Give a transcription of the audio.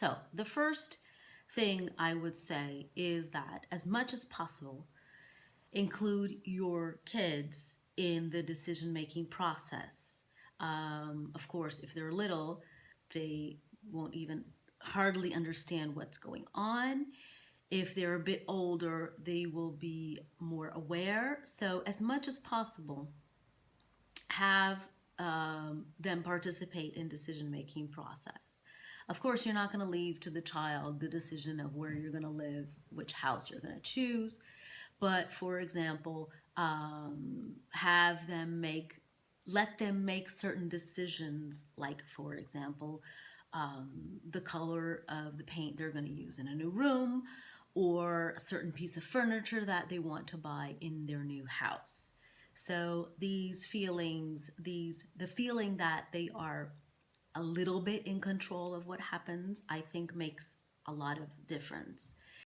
So the first thing I would say is that as much as possible, include your kids in the decision making process. Of course, if they're little, they won't even hardly understand what's going on. If they're a bit older, they will be more aware. So, as much as possible, have them participate in decision making process. Of course, you're not going to leave to the child the decision of where you're going to live, which house you're going to choose. But for example, have them make, let them make certain decisions, like for example, the color of the paint they're going to use in a new room, or a certain piece of furniture that they want to buy in their new house. So these feelings, the feeling that they are a little bit in control of what happens, I think makes a lot of difference.